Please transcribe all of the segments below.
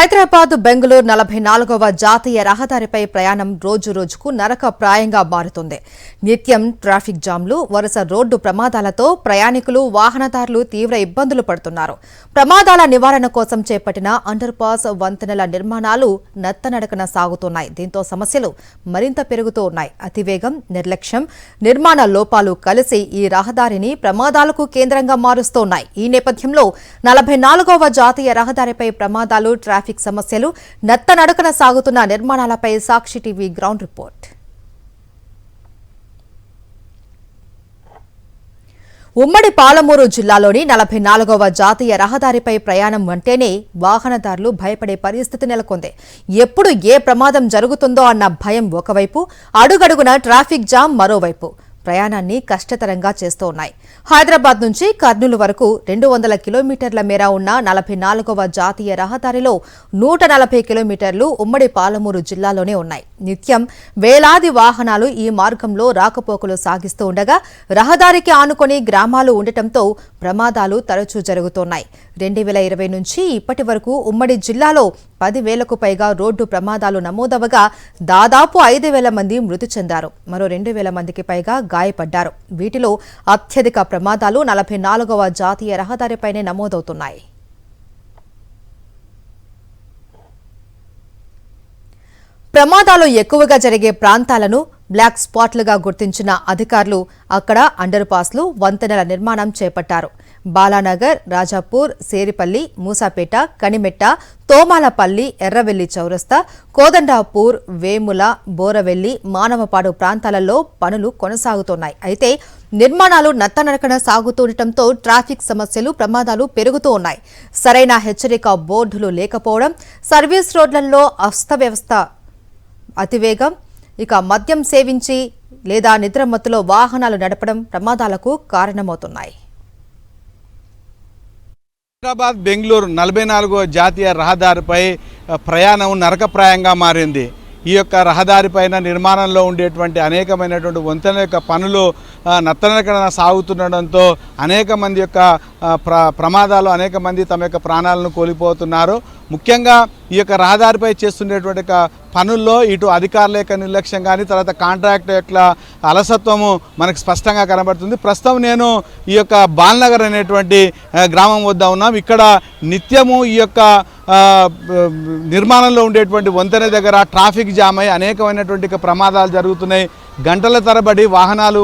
హైదరాబాద్ బెంగళూరు 44వ జాతీయ రహదారిపై ప్రయాణం రోజురోజుకు నరకప్రాయంగా మారుతుంది. నిత్యం ట్రాఫిక్ జామ్లు, వరుస రోడ్డు ప్రమాదాలతో ప్రయాణికులు, వాహనదారులు తీవ్ర ఇబ్బందులు పడుతున్నారు. ప్రమాదాల నివారణ కోసం చేపట్టిన అండర్ పాస్, వంతెనల నిర్మాణాలు నత్తనడకన సాగుతున్నాయి. దీంతో సమస్యలు మరింత పెరుగుతూ ఉన్నాయి. అతివేగం, నిర్లక్ష్యం, నిర్మాణ లోపాలు కలిసి ఈ రహదారిని ప్రమాదాలకు కేంద్రంగా మారుస్తున్నాయి. ఈ నేపథ్యంలో 44వ జాతీయ రహదారిపై ప్రమాదాలు, ట్రాఫిక్ సమస్యలు, నత్తనడకన సాగుతున్న నిర్మాణాలపై సాక్షి టీవీ గ్రౌండ్ రిపోర్ట్. ఉమ్మడి పాలమూరు జిల్లాలోని 44వ జాతీయ రహదారిపై ప్రయాణం అంటేనే వాహనదారులు భయపడే పరిస్థితి నెలకొంది. ఎప్పుడు ఏ ప్రమాదం జరుగుతుందో అన్న భయం ఒకవైపు, అడుగడుగున ట్రాఫిక్ జామ్ మరోవైపు ప్రయాణాన్ని కష్టతరంగా చేస్తూ ఉన్నాయి. హైదరాబాద్ నుంచి కర్నూలు వరకు 200 కిలోమీటర్ల మేర ఉన్న 44వ జాతీయ రహదారిలో 140 కిలోమీటర్లు ఉమ్మడి పాలమూరు జిల్లాలోనే ఉన్నాయి. నిత్యం వేలాది వాహనాలు ఈ మార్గంలో రాకపోకలు సాగిస్తూ ఉండగా రహదారికి ఆనుకొని గ్రామాలు ఉండటంతో ప్రమాదాలు తరచూ జరుగుతున్నాయి. 2020 నుంచి ఇప్పటి వరకు ఉమ్మడి జిల్లాలో 10,000కు పైగా రోడ్డు ప్రమాదాలు నమోదవగా దాదాపు 5,000 మంది మృతి చెందారు. మరో 2,000 మందికి పైగా గాయపడ్డారు. వీటిలో అత్యధిక ప్రమాదాలు 44వ జాతీయ రహదారిపైనే నమోదవుతున్నాయి. ప్రమాదాలు ఎక్కువగా జరిగే ప్రాంతాలను బ్లాక్ స్పాట్లుగా గుర్తించిన అధికారులు అక్కడ అండర్ పాస్లు, వంతెనల నిర్మాణం చేపట్టారు. బాలానగర్, రాజాపూర్, సేరిపల్లి, మూసాపేట, కనిమెట్ట, తోమాలపల్లి, ఎర్రవెల్లి చౌరస్తా, కోదండాపూర్, వేముల, బోరవెల్లి, మానవపాడు ప్రాంతాలలో పనులు కొనసాగుతున్నాయి. అయితే నిర్మాణాలు నత్తనడకన సాగుతుండటంతో ట్రాఫిక్ సమస్యలు, ప్రమాదాలు పెరుగుతూ ఉన్నాయి. సరైన హెచ్చరిక బోర్డులు లేకపోవడం, సర్వీస్ రోడ్లలో అస్తవ్యవస్థ, అతివేగం, ఇక మద్యం సేవించి లేదా నిద్రమత్తులో వాహనాలు నడపడం ప్రమాదాలకు కారణమవుతున్నాయి. హైదరాబాద్ బెంగళూరు 44వ జాతీయ రహదారిపై ప్రయాణం నరకప్రాయంగా మారింది. ఈ యొక్క రహదారిపైన నిర్మాణంలో ఉండేటువంటి అనేకమైనటువంటి వంతెన యొక్క పనులు నత్తనడకన సాగుతుండడంతో అనేక మంది యొక్క ప్రమాదాలు, అనేక మంది తమ యొక్క ప్రాణాలను కోల్పోతున్నారు. ముఖ్యంగా ఈ యొక్క రహదారిపై చేస్తుండేటువంటి పనుల్లో ఇటు అధికారుల యొక్క నిర్లక్ష్యం కానీ, తర్వాత కాంట్రాక్టర్ యొక్క అలసత్వము మనకు స్పష్టంగా కనబడుతుంది. ప్రస్తుతం నేను ఈ యొక్క బాల్నగర్ అనేటువంటి గ్రామం వద్ద ఉన్నాం. ఇక్కడ నిత్యము ఈ యొక్క నిర్మాణంలో ఉండేటువంటి వంతెన దగ్గర ట్రాఫిక్ జామ్ అయి అనేకమైనటువంటి ప్రమాదాలు జరుగుతున్నాయి. గంటల తరబడి వాహనాలు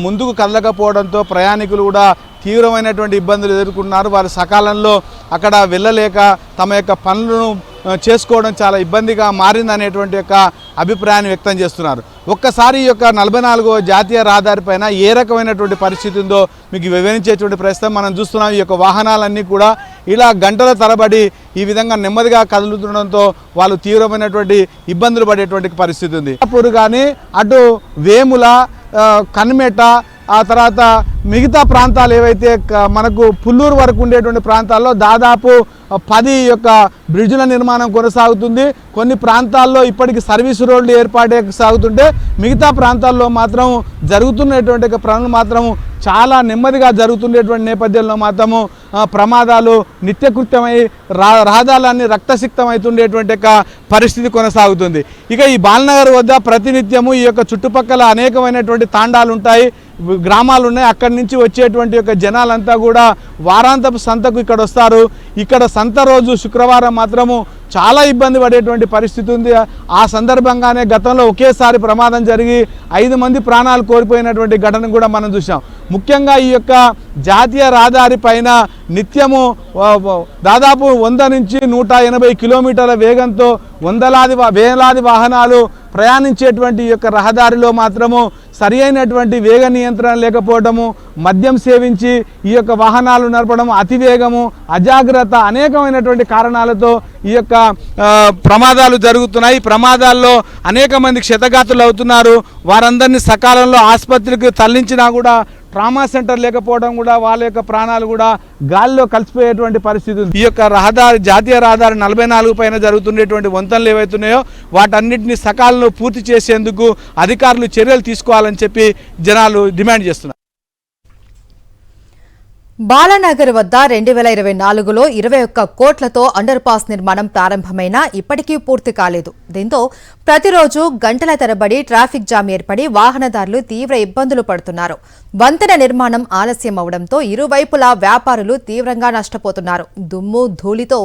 ముందుకు కదలకపోవడంతో ప్రయాణికులు కూడా తీవ్రమైనటువంటి ఇబ్బందులు ఎదుర్కొన్నారు. వారు సకాలంలో అక్కడ వెళ్ళలేక తమ యొక్క పనులను చేసుకోవడం చాలా ఇబ్బందిగా మారిందనేటువంటి యొక్క అభిప్రాయాన్ని వ్యక్తం చేస్తున్నారు. ఒక్కసారి ఈ యొక్క 44వ జాతీయ రహదారి పైన ఏ రకమైనటువంటి పరిస్థితి ఉందో మీకు వివరించేటువంటి ప్రయత్నం మనం చూస్తున్నాం. ఈ యొక్క వాహనాలన్నీ కూడా ఇలా గంటల తరబడి ఈ విధంగా నెమ్మదిగా కదులుతుండడంతో వాళ్ళు తీవ్రమైనటువంటి ఇబ్బందులు పడేటువంటి పరిస్థితి ఉంది. అప్పుడు కానీ అటు వేముల, కన్మెట, ఆ తర్వాత మిగతా ప్రాంతాలు ఏవైతే మనకు పుల్లూరు వరకు ఉండేటువంటి ప్రాంతాల్లో దాదాపు 10 యొక్క బ్రిడ్జ్ల నిర్మాణం కొనసాగుతుంది. కొన్ని ప్రాంతాల్లో ఇప్పటికి సర్వీస్ రోడ్లు ఏర్పాటు సాగుతుంటే మిగతా ప్రాంతాల్లో మాత్రం జరుగుతున్నటువంటి పనులు మాత్రం చాలా నెమ్మదిగా జరుగుతుండేటువంటి నేపథ్యంలో మాత్రము ప్రమాదాలు నిత్యకృత్యమై రహదారులన్నీ రక్తసిక్తమవుతుండేటువంటి పరిస్థితి కొనసాగుతుంది. ఇక ఈ బాలనగర్ వద్ద ప్రతినిత్యము ఈ యొక్క చుట్టుపక్కల అనేకమైనటువంటి తాండాలు ఉంటాయి, గ్రామాలు ఉన్నాయి. అక్కడి నుంచి వచ్చేటువంటి యొక్క జనాలంతా కూడా వారాంతపు సంతకు ఇక్కడ వస్తారు. ఇక్కడ సంత రోజు శుక్రవారం మాత్రము చాలా ఇబ్బంది పడేటువంటి పరిస్థితి ఉంది. ఆ సందర్భంగానే గతంలో ఒకేసారి ప్రమాదం జరిగి 5 మంది ప్రాణాలు కోల్పోయినటువంటి ఘటన కూడా మనం చూసాం. ముఖ్యంగా ఈ యొక్క జాతీయ రహదారి పైన నిత్యము దాదాపు 100 నుంచి 180 కిలోమీటర్ల వేగంతో వేలాది వాహనాలు ప్రయాణించేటువంటి ఈ యొక్క రహదారిలో మాత్రము సరి అయినటువంటి వేగ నియంత్రణ లేకపోవడము, మద్యం సేవించి ఈ యొక్క వాహనాలు నడపడం, అతివేగము, అజాగ్రత్త అనేకమైనటువంటి కారణాలతో ఈ యొక్క ప్రమాదాలు జరుగుతున్నాయి. ప్రమాదాల్లో అనేక మంది క్షతగాతులు అవుతున్నారు. వారందరినీ సకాలంలో ఆసుపత్రికి తరలించినా కూడా ట్రామా సెంటర్ లేకపోవడం కూడా వాళ్ళ యొక్క ప్రాణాలు కూడా గాలిలో కలిసిపోయేటువంటి పరిస్థితి ఉంది. ఈ యొక్క జాతీయ రహదారి 44 పైన జరుగుతుండేటువంటి వంతెనలు ఏవైతున్నాయో వాటన్నిటిని సకాలంలో పూర్తి చేసేందుకు అధికారులు చర్యలు తీసుకోవాలని చెప్పి జనాలు డిమాండ్ చేస్తున్నారు. బాలానగర్ వద్ద 2024లో 21 కోట్లతో అండర్ పాస్ నిర్మాణం ప్రారంభమైనా ఇప్పటికీ పూర్తి కాలేదు. దీంతో ప్రతిరోజు గంటల తరబడి ట్రాఫిక్ జామ్ ఏర్పడి వాహనదారులు తీవ్ర ఇబ్బందులు పడుతున్నారు. వంతెన నిర్మాణం ఆలస్యం అవడంతో ఇరువైపులా వ్యాపారులు తీవ్రంగా నష్టపోతున్నారు. దుమ్ము ధూళితో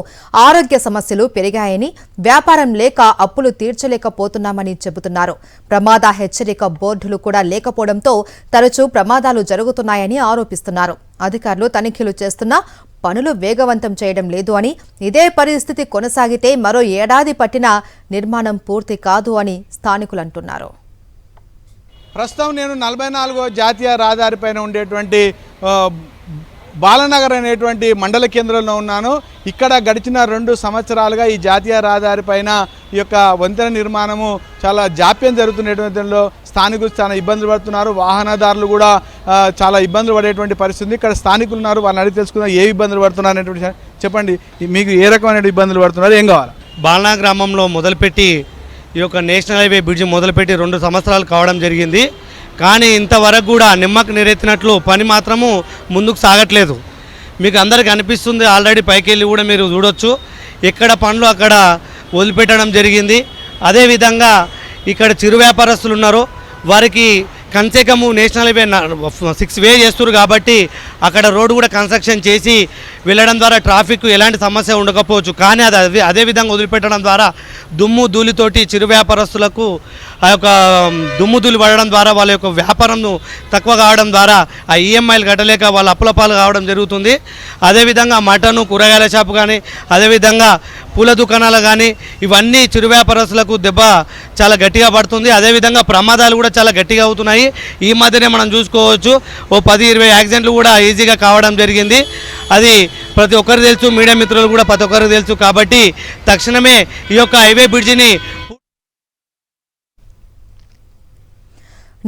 ఆరోగ్య సమస్యలు పెరిగాయని, వ్యాపారం లేక అప్పులు తీర్చలేకపోతున్నామని చెబుతున్నారు. ప్రమాద హెచ్చరిక బోర్డులు కూడా లేకపోవడంతో తరచూ ప్రమాదాలు జరుగుతున్నాయని ఆరోపిస్తున్నారు. అధికారులు తనిఖీలు చేస్తున్నా పనులు వేగవంతం చేయడం లేదు అని, ఇదే పరిస్థితి కొనసాగితే మరో ఏడాది పట్టినా నిర్మాణం పూర్తి కాదు అని స్థానికులు అంటున్నారు. ప్రస్తుతం నేను 44వ జాతీయ రహదారిపైన ఉండేటువంటి బాలనగర్ అనేటువంటి మండల కేంద్రంలో ఉన్నాను. ఇక్కడ గడిచిన 2 సంవత్సరాలుగా ఈ జాతీయ రహదారిపైన ఈ యొక్క వంతెన నిర్మాణము చాలా జాప్యం జరుగుతున్నటువంటి స్థానికులు చాలా ఇబ్బందులు పడుతున్నారు. వాహనదారులు కూడా చాలా ఇబ్బందులు పడేటువంటి పరిస్థితి. ఇక్కడ స్థానికులు ఉన్నారు, వాళ్ళని అడిగి తెలుసుకుందాం ఏ ఇబ్బందులు పడుతున్నారు అనేటువంటి. చెప్పండి, మీకు ఏ రకమైన ఇబ్బందులు పడుతున్నారు, ఏం కావాలి? బాలనగర్ గ్రామంలో మొదలుపెట్టి ఈ యొక్క నేషనల్ హైవే బ్రిడ్జి మొదలుపెట్టి 2 సంవత్సరాలు కావడం జరిగింది. కానీ ఇంతవరకు కూడా నిమ్మకు నీరెత్తినట్లు పని మాత్రము ముందుకు సాగట్లేదు. మీకు అందరికీ అనిపిస్తుంది, ఆల్రెడీ పైకి వెళ్ళి కూడా మీరు చూడొచ్చు, ఎక్కడ పనులు అక్కడ వదిలిపెట్టడం జరిగింది. అదేవిధంగా ఇక్కడ చిరు వ్యాపారస్తులు ఉన్నారు, వారికి కన్సేకము నేషనల్ హైవే 6 వే చేస్తున్నారు కాబట్టి అక్కడ రోడ్డు కూడా కన్స్ట్రక్షన్ చేసి వెళ్ళడం ద్వారా ట్రాఫిక్ ఎలాంటి సమస్య ఉండకపోవచ్చు. కానీ అది అదేవిధంగా వదిలిపెట్టడం ద్వారా దుమ్ము ధూళితోటి చిరు వ్యాపారస్తులకు ఆ యొక్క దుమ్ము ధూళి పడడం ద్వారా వాళ్ళ యొక్క వ్యాపారం తక్కువ కావడం ద్వారా ఆ ఈఎంఐలు కట్టలేక వాళ్ళ అప్పుల పాలు కావడం జరుగుతుంది. అదేవిధంగా మటను కూరగాయల షాపు కానీ, అదేవిధంగా పూల దుకాణాలు కానీ, ఇవన్నీ చిరు వ్యాపారస్తులకు దెబ్బ చాలా గట్టిగా పడుతుంది. అదేవిధంగా ప్రమాదాలు కూడా చాలా గట్టిగా అవుతున్నాయి. ఈ మధ్యనే మనం చూసుకోవచ్చు, ఓ 10-20 యాక్సిడెంట్లు కూడా ఈజీగా కావడం జరిగింది. అది ప్రతి ఒక్కరు తెలుసు, మీడియా మిత్రులు కూడా ప్రతి ఒక్కరికి తెలుసు. కాబట్టి తక్షణమే ఈ యొక్క హైవే బ్రిడ్జిని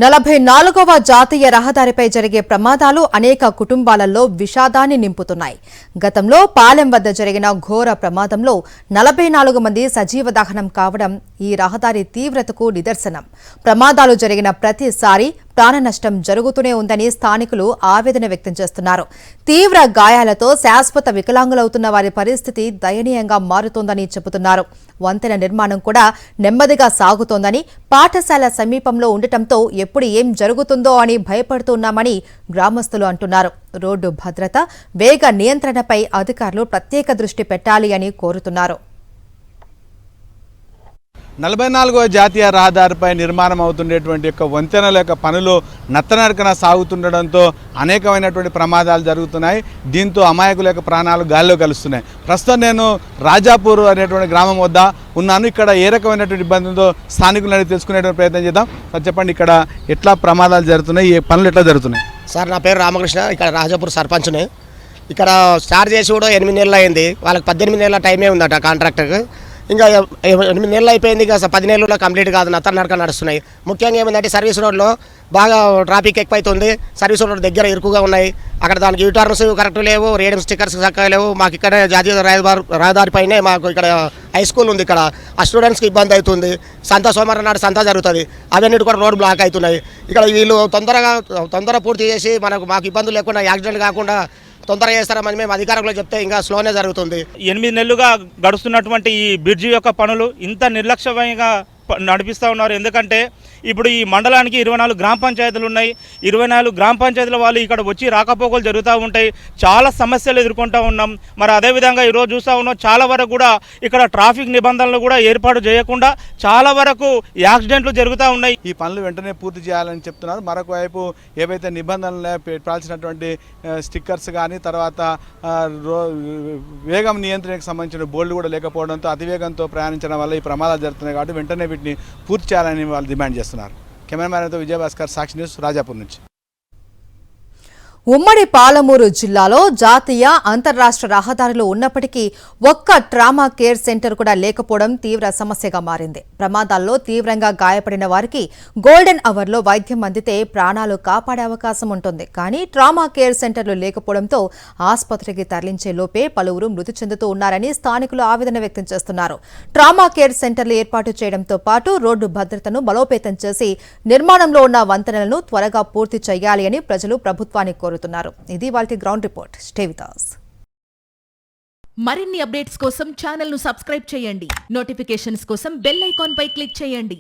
44వ జాతీయ రహదారిపై జరిగే ప్రమాదాలు అనేక కుటుంబాలలో విషాదాన్ని నింపుతున్నాయి. గతంలో పాలెం వద్ద జరిగిన ఘోర ప్రమాదంలో 44 మంది సజీవ దహనం కావడం ఈ రహదారి తీవ్రతకు నిదర్శనం. ప్రమాదాలు జరిగిన ప్రతిసారి ప్రాణ నష్టం జరుగుతూనే ఉందని స్థానికులు ఆవేదన వ్యక్తం చేస్తున్నారు. తీవ్ర గాయాలతో శాశ్వత వికలాంగులవుతున్న వారి పరిస్థితి దయనీయంగా మారుతోందని చెబుతున్నారు. వంతెన నిర్మాణం కూడా నెమ్మదిగా సాగుతోందని, పాఠశాల సమీపంలో ఉండటంతో ఎప్పుడు ఏం జరుగుతుందో అని భయపడుతున్నామని గ్రామస్తులు అంటున్నారు. రోడ్డు భద్రత, వేగ నియంత్రణపై అధికారులు ప్రత్యేక దృష్టి పెట్టాలి అని కోరుతున్నారు. 44వ జాతీయ రహదారిపై నిర్మాణం అవుతుండేటువంటి యొక్క వంతెనల యొక్క పనులు నత్తనడకన సాగుతుండడంతో అనేకమైనటువంటి ప్రమాదాలు జరుగుతున్నాయి. దీంతో అమాయకుల యొక్క ప్రాణాలు గాల్లో కలుస్తున్నాయి. ప్రస్తుతం నేను రాజాపూర్ అనేటువంటి గ్రామం వద్ద ఉన్నాను. ఇక్కడ ఏ రకమైనటువంటి ఇబ్బంది ఉందో స్థానికులను తెలుసుకునేటువంటి ప్రయత్నం చేద్దాం. సార్ చెప్పండి, ఇక్కడ ఎట్లా ప్రమాదాలు జరుగుతున్నాయి, ఏ పనులు ఎట్లా జరుగుతున్నాయి? సార్, నా పేరు రామకృష్ణ, ఇక్కడ రాజాపూర్ సర్పంచ్ని. ఇక్కడ స్టార్ట్ చేసి కూడా 8 నెలలు అయింది. వాళ్ళకి 18 నెలల టైమే ఉందట కాంట్రాక్టర్కి. ఇంకా 8 నెలలు అయిపోయింది, ఇంకా 10 నెలల్లో కంప్లీట్ కాదు, నడక నడుస్తున్నాయి. ముఖ్యంగా ఏమైందంటే సర్వీస్ రోడ్లో బాగా ట్రాఫిక్ ఎక్కువైతుంది. సర్వీస్ రోడ్ దగ్గర ఇరుకుగా ఉన్నాయి. అక్కడ దానికి యూటర్న్స్ కరెక్ట్ లేవు, రేడియం స్టిక్కర్స్ చక్కగా లేవు. మాకు ఇక్కడ జాతీయ రహదారిపైనే మాకు ఇక్కడ హై స్కూల్ ఉంది. ఇక్కడ ఆ స్టూడెంట్స్కి ఇబ్బంది అవుతుంది. సంత సోమవారం నాడు సంత జరుగుతుంది, అవన్నీ కూడా రోడ్ బ్లాక్ అవుతున్నాయి. ఇక్కడ వీళ్ళు తొందర పూర్తి చేసి మాకు ఇబ్బందులు లేకుండా, యాక్సిడెంట్ కాకుండా తొందరగా చేస్తారని మేము అధికారులు చెప్తే ఇంకా స్లోనే జరుగుతుంది. 8 నెలలుగా గడుస్తున్నటువంటి ఈ బ్రిడ్జి యొక్క పనులు ఇంత నిర్లక్ష్యంగా నడిపిస్తూ ఉన్నారు. ఎందుకంటే ఇప్పుడు ఈ మండలానికి 24 గ్రామ పంచాయతీలు ఉన్నాయి. 24 గ్రామ పంచాయతీల వాళ్ళు ఇక్కడ వచ్చి రాకపోకలు జరుగుతూ ఉంటాయి. చాలా సమస్యలు ఎదుర్కొంటూ ఉన్నాం. మరి అదేవిధంగా ఈరోజు చూస్తూ ఉన్నాం, చాలా వరకు కూడా ఇక్కడ ట్రాఫిక్ నిబంధనలు కూడా ఏర్పాటు చేయకుండా చాలా వరకు యాక్సిడెంట్లు జరుగుతూ ఉన్నాయి. ఈ పనులు వెంటనే పూర్తి చేయాలని చెప్తున్నారు. మరొక వైపు ఏవైతే నిబంధనలు పెట్టాల్సినటువంటి స్టిక్కర్స్ కానీ, తర్వాత వేగం నియంత్రణకు సంబంధించిన బోర్డులు కూడా లేకపోవడంతో అతివేగంతో ప్రయాణించడం వల్ల ఈ ప్రమాదాలు జరుగుతున్నాయి. కాబట్టి వెంటనే వీటిని పూర్తి చేయాలని వాళ్ళు డిమాండ్ చేస్తున్నారు. కెమెరామ్యాన్తో విజయభాస్కర్, సాక్షి న్యూస్, రాజాపూర్ నుంచి. ఉమ్మడి పాలమూరు జిల్లాలో జాతీయ అంతర్రాష్ట్ర రహదారులు ఉన్నప్పటికీ ఒక్క ట్రామా కేర్ సెంటర్ కూడా లేకపోవడం తీవ్ర సమస్యగా మారింది. ప్రమాదాల్లో తీవ్రంగా గాయపడిన వారికి గోల్డెన్ అవర్లో వైద్యం అందితే ప్రాణాలు కాపాడే అవకాశం ఉంటుంది. కానీ ట్రామా కేర్ సెంటర్లు లేకపోవడంతో ఆసుపత్రికి తరలించే లోపే పలువురు మృతి చెందుతూ ఉన్నారని స్థానికులు ఆవేదన వ్యక్తం చేస్తున్నారు. ట్రామా కేర్ సెంటర్లు ఏర్పాటు చేయడంతో పాటు రోడ్డు భద్రతను బలోపేతం చేసి నిర్మాణంలో ఉన్న వంతెనలను త్వరగా పూర్తి చేయాలి అని ప్రజలు ప్రభుత్వాన్ని కోరుతున్నారు. కోరుతున్నారు. ఇది వాళ్ళ ground report. Stay with us. మరిన్ని అప్డేట్స్ కోసం ఛానల్ను సబ్స్క్రైబ్ చేయండి. నోటిఫికేషన్స్ కోసం బెల్ ఐకాన్ పై క్లిక్ చేయండి.